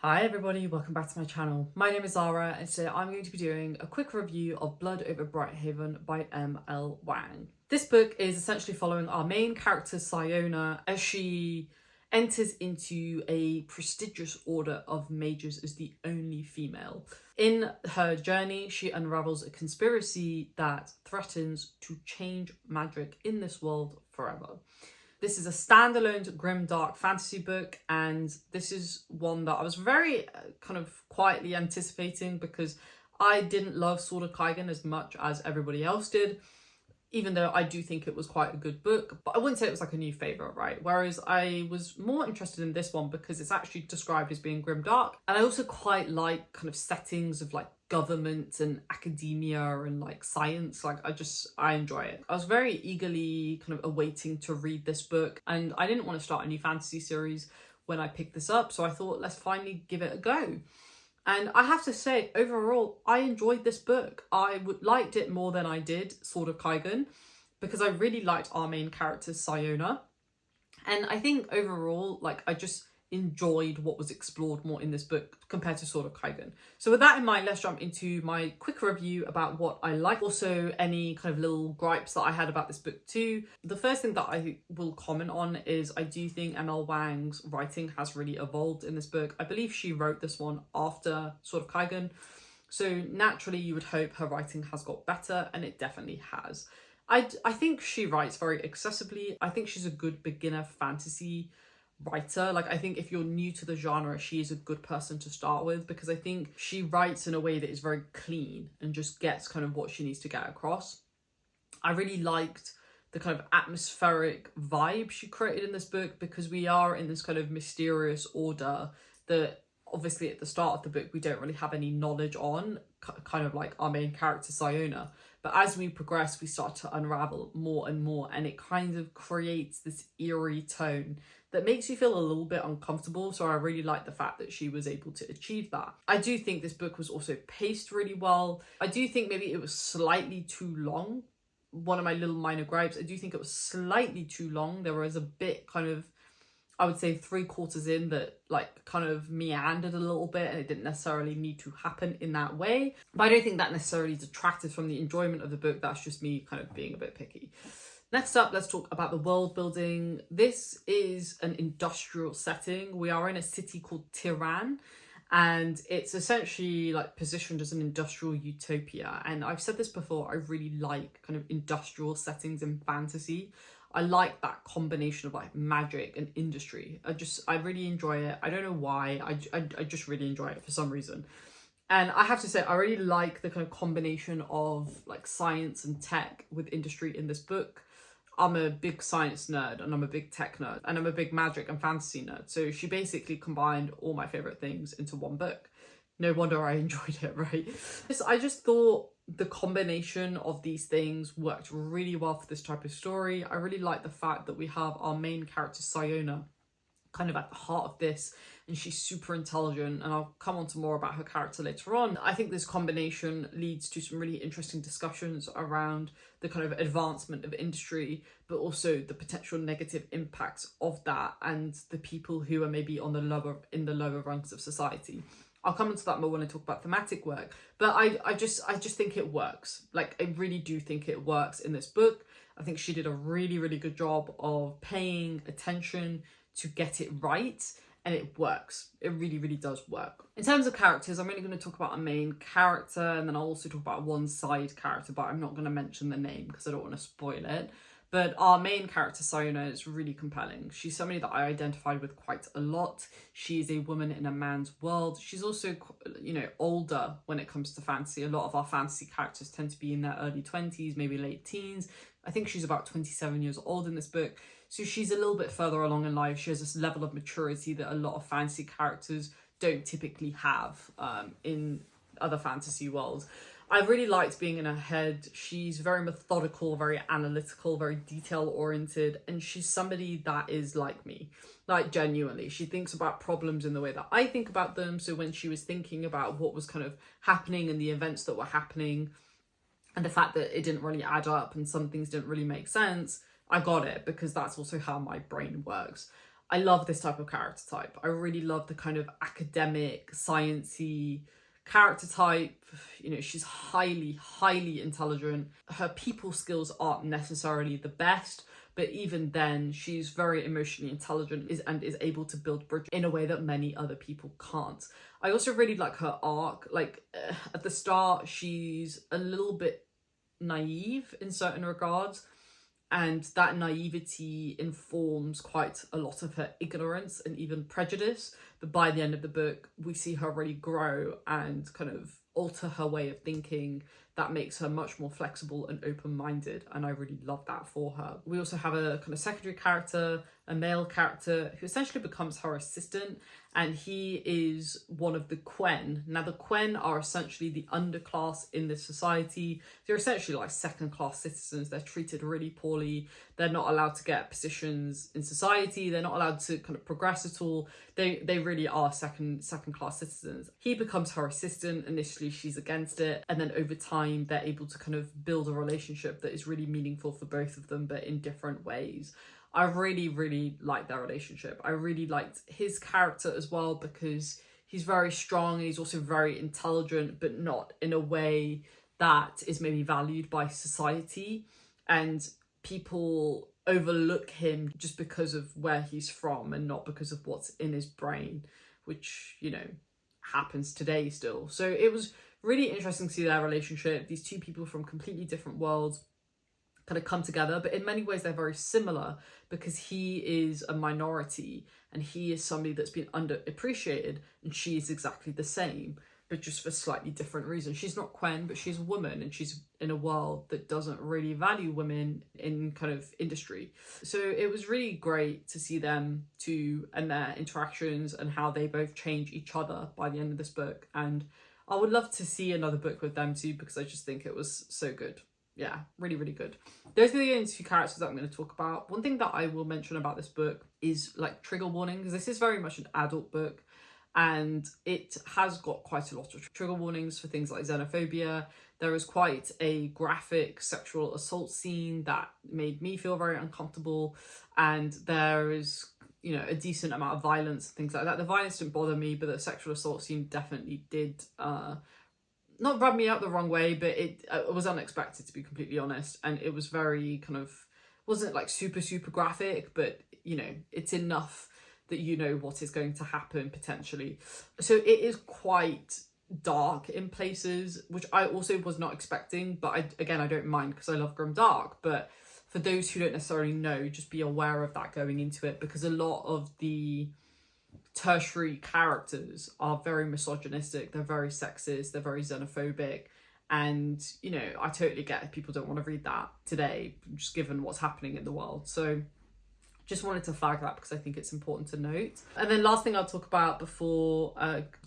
Hi everybody, welcome back to my channel. My name is Zara and today I'm going to be doing a quick review of Blood over Brighthaven by M.L. Wang. This book is essentially following our main character Siona as she enters into a prestigious order of mages as the only female. In her journey, she unravels a conspiracy that threatens to change magic in this world forever. This is a standalone grim dark fantasy book, and this is one that I was very kind of quietly anticipating because I didn't love Sword of Kaigen as much as everybody else did, even though I do think it was quite a good book, but I wouldn't say it was like a new favourite, right? Whereas I was more interested in this one because it's actually described as being grim dark, and I also quite like kind of settings of like government and academia and like science. Like I enjoy it. I was very eagerly kind of awaiting to read this book, and I didn't want to start a new fantasy series when I picked this up, so I thought let's finally give it a go. And I have to say, overall, I enjoyed this book. I liked it more than I did Sword of Kaigen because I really liked our main character, Siona. And I think overall, like, I just enjoyed what was explored more in this book compared to Sword of Kaigen. So with that in mind, let's jump into my quick review about what I like. Also, any kind of little gripes that I had about this book too. The first thing that I will comment on is I do think M.L. Wang's writing has really evolved in this book. I believe she wrote this one after Sword of Kaigen. So naturally, you would hope her writing has got better, and it definitely has. I think she writes very accessibly. I think she's a good beginner fantasy writer. Like, I think if you're new to the genre, she is a good person to start with because I think she writes in a way that is very clean and just gets kind of what she needs to get across. I really liked the kind of atmospheric vibe she created in this book because we are in this kind of mysterious order that obviously at the start of the book we don't really have any knowledge on, kind of like our main character Siona. But as we progress, we start to unravel more and more, and it kind of creates this eerie tone that makes you feel a little bit uncomfortable. So I really like the fact that she was able to achieve that. I do think this book was also paced really well. I do think maybe it was slightly too long. One of my little minor gripes, I do think it was slightly too long. There was a bit kind of, I would say 3/4 in that like kind of meandered a little bit, and it didn't necessarily need to happen in that way. But I don't think that necessarily detracted from the enjoyment of the book. That's just me kind of being a bit picky. Next up, let's talk about the world building. This is an industrial setting. We are in a city called Tehran, and it's essentially like positioned as an industrial utopia. And I've said this before, I really like kind of industrial settings in fantasy. I like that combination of like magic and industry. I really enjoy it. I don't know why. I just really enjoy it for some reason. And I have to say, I really like the kind of combination of like science and tech with industry in this book. I'm a big science nerd and I'm a big tech nerd and I'm a big magic and fantasy nerd. So she basically combined all my favorite things into one book. No wonder I enjoyed it, right? I just thought the combination of these things worked really well for this type of story. I really like the fact that we have our main character Siona kind of at the heart of this, and she's super intelligent, and I'll come on to more about her character later on. I think this combination leads to some really interesting discussions around the kind of advancement of industry, but also the potential negative impacts of that and the people who are maybe on the lower rungs of society. I'll come into that more when I talk about thematic work, but I just think it works. Like, I really do think it works in this book. I think she did a really, really good job of paying attention to get it right, and it works. It really, really does work. In terms of characters, I'm only going to talk about a main character, and then I'll also talk about one side character, but I'm not going to mention the name because I don't want to spoil it. But our main character, Siona, is really compelling. She's somebody that I identified with quite a lot. She is a woman in a man's world. She's also, you know, older when it comes to fantasy. A lot of our fantasy characters tend to be in their early 20s, maybe late teens. I think she's about 27 years old in this book. So she's a little bit further along in life. She has this level of maturity that a lot of fantasy characters don't typically have in other fantasy worlds. I really liked being in her head. She's very methodical, very analytical, very detail oriented, and she's somebody that is like me, like genuinely. She thinks about problems in the way that I think about them. So when she was thinking about what was kind of happening and the events that were happening and the fact that it didn't really add up and some things didn't really make sense, I got it because that's also how my brain works. I love this type of character type. I really love the kind of academic, sciencey character type. You know, she's highly intelligent. Her people skills aren't necessarily the best, but even then she's very emotionally intelligent and is able to build bridges in a way that many other people can't. I also really like her arc. Like at the start, she's a little bit naive in certain regards, and that naivety informs quite a lot of her ignorance and even prejudice. But by the end of the book, we see her really grow and kind of alter her way of thinking. That makes her much more flexible and open-minded, and I really love that for her. We also have a kind of secondary character, a male character, who essentially becomes her assistant, and he is one of the Quen. Now, the Quen are essentially the underclass in this society. They're essentially like second-class citizens. They're treated really poorly. They're not allowed to get positions in society. They're not allowed to kind of progress at all. They really are second-class citizens. He becomes her assistant. Initially, she's against it, and then over time, they're able to kind of build a relationship that is really meaningful for both of them, but in different ways. I really liked their relationship. I really liked his character as well, because he's very strong and he's also very intelligent, but not in a way that is maybe valued by society, and people overlook him just because of where he's from and not because of what's in his brain, which, you know, happens today still. So it was really interesting to see their relationship. These two people from completely different worlds kind of come together, but in many ways they're very similar, because he is a minority and he is somebody that's been underappreciated, and she is exactly the same, but just for slightly different reasons. She's not Quen, but she's a woman, and she's in a world that doesn't really value women in kind of industry. So it was really great to see them two and their interactions and how they both change each other by the end of this book. And I would love to see another book with them too, because I just think it was so good. Yeah, really good. Those are the only two characters that I'm going to talk about. One thing that I will mention about this book is like trigger warnings. This is very much an adult book, and it has got quite a lot of trigger warnings for things like xenophobia. There is quite a graphic sexual assault scene that made me feel very uncomfortable, and there is, you know, a decent amount of violence and things like that. The violence didn't bother me, but the sexual assault scene definitely did not rub me up the wrong way, but it was unexpected, to be completely honest. And it was very kind of, wasn't like super graphic, but, you know, it's enough that you know what is going to happen potentially. So it is quite dark in places, which I also was not expecting, but I don't mind because I love grim dark. But for those who don't necessarily know, just be aware of that going into it, because a lot of the tertiary characters are very misogynistic, they're very sexist, they're very xenophobic, and, you know, I totally get if people don't want to read that today, just given what's happening in the world. So just wanted to flag that because I think it's important to note. And then last thing I'll talk about before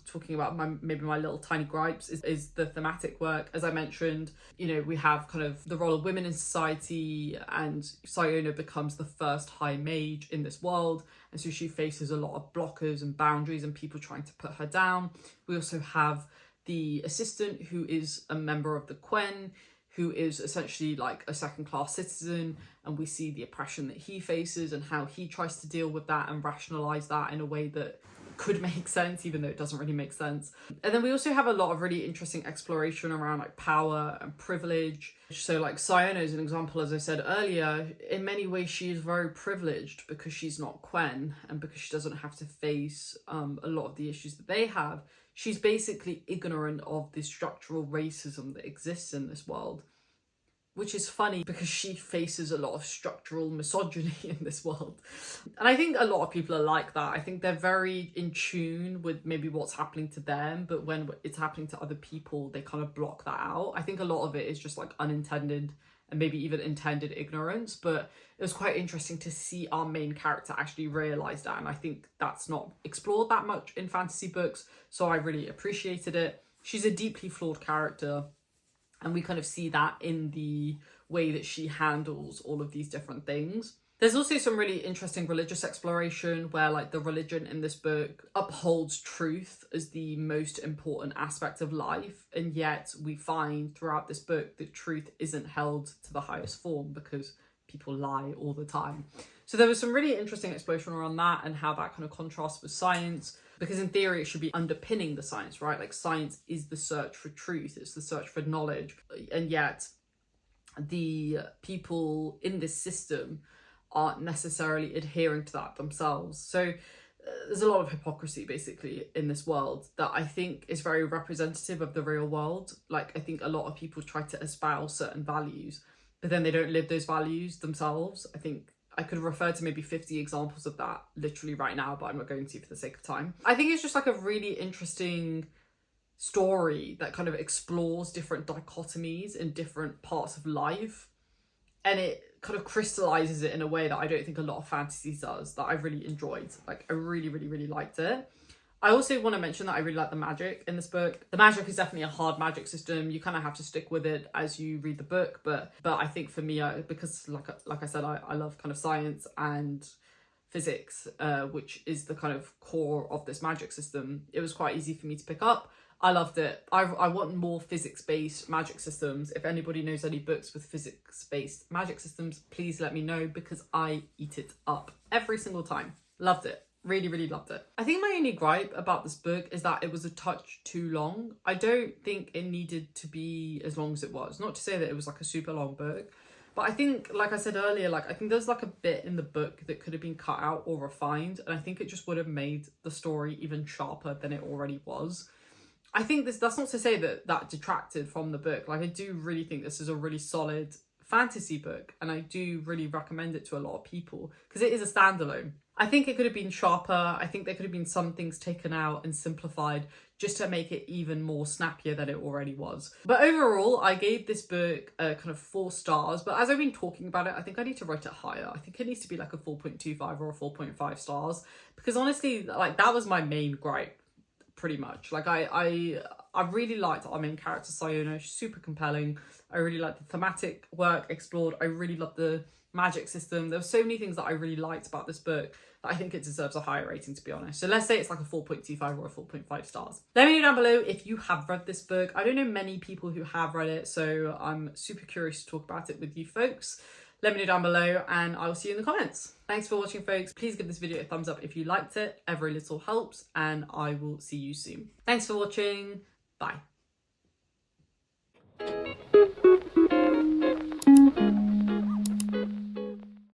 talking about my little tiny gripes is the thematic work. As I mentioned, you know, we have kind of the role of women in society, and Siona becomes the first high mage in this world, and so she faces a lot of blockers and boundaries and people trying to put her down. We also have the assistant, who is a member of the Quen, who is essentially like a second-class citizen, and we see the oppression that he faces and how he tries to deal with that and rationalize that in a way that could make sense, even though it doesn't really make sense. And then we also have a lot of really interesting exploration around like power and privilege. So like Siona is an example, as I said earlier. In many ways she is very privileged because she's not Quen, and because she doesn't have to face a lot of the issues that they have. She's basically ignorant of the structural racism that exists in this world, which is funny because she faces a lot of structural misogyny in this world. And I think a lot of people are like that. I think they're very in tune with maybe what's happening to them, but when it's happening to other people, they kind of block that out. I think a lot of it is just like unintended and maybe even intended ignorance, but it was quite interesting to see our main character actually realise that, and I think that's not explored that much in fantasy books, so I really appreciated it. She's a deeply flawed character, and we kind of see that in the way that she handles all of these different things. There's also some really interesting religious exploration where like the religion in this book upholds truth as the most important aspect of life, and yet we find throughout this book that truth isn't held to the highest form because people lie all the time. So there was some really interesting exploration around that and how that kind of contrasts with science, because in theory it should be underpinning the science, right? Like science is the search for truth, it's the search for knowledge, and yet the people in this system aren't necessarily adhering to that themselves. So there's a lot of hypocrisy basically in this world that I think is very representative of the real world. Like I think a lot of people try to espouse certain values, but then they don't live those values themselves. I think I could refer to maybe 50 examples of that literally right now, but I'm not going to for the sake of time. I think it's just like a really interesting story that kind of explores different dichotomies in different parts of life, and it kind of crystallizes it in a way that I don't think a lot of fantasy does, that I really enjoyed. Like I really liked it. I also want to mention that I really like the magic in this book. The magic is definitely a hard magic system. You kind of have to stick with it as you read the book, but I think for me, because like I said, I love kind of science and physics, which is the kind of core of this magic system, it was quite easy for me to pick up. I loved it. I want more physics-based magic systems. If anybody knows any books with physics-based magic systems, please let me know, because I eat it up every single time. Loved it. Really loved it. I think my only gripe about this book is that it was a touch too long. I don't think it needed to be as long as it was. Not to say that it was like a super long book, but I think, like I said earlier, like I think there's like a bit in the book that could have been cut out or refined, and I think it just would have made the story even sharper than it already was. I think that's not to say that detracted from the book. Like I do really think this is a really solid fantasy book, and I do really recommend it to a lot of people because it is a standalone. I think it could have been sharper. I think there could have been some things taken out and simplified just to make it even more snappier than it already was. But overall, I gave this book a kind of 4 stars. But as I've been talking about it, I think I need to rate it higher. I think it needs to be like a 4.25 or a 4.5 stars. Because honestly, like that was my main gripe, pretty much. Like I really liked our main character, Sayona. She's super compelling. I really liked the thematic work explored. I really loved the magic system. There were so many things that I really liked about this book that I think it deserves a higher rating, to be honest. So let's say it's like a 4.25 or a 4.5 stars. Let me know down below if you have read this book. I don't know many people who have read it, so I'm super curious to talk about it with you folks. Let me know down below and I will see you in the comments. Thanks for watching, folks. Please give this video a thumbs up if you liked it. Every little helps, and I will see you soon. Thanks for watching. Bye.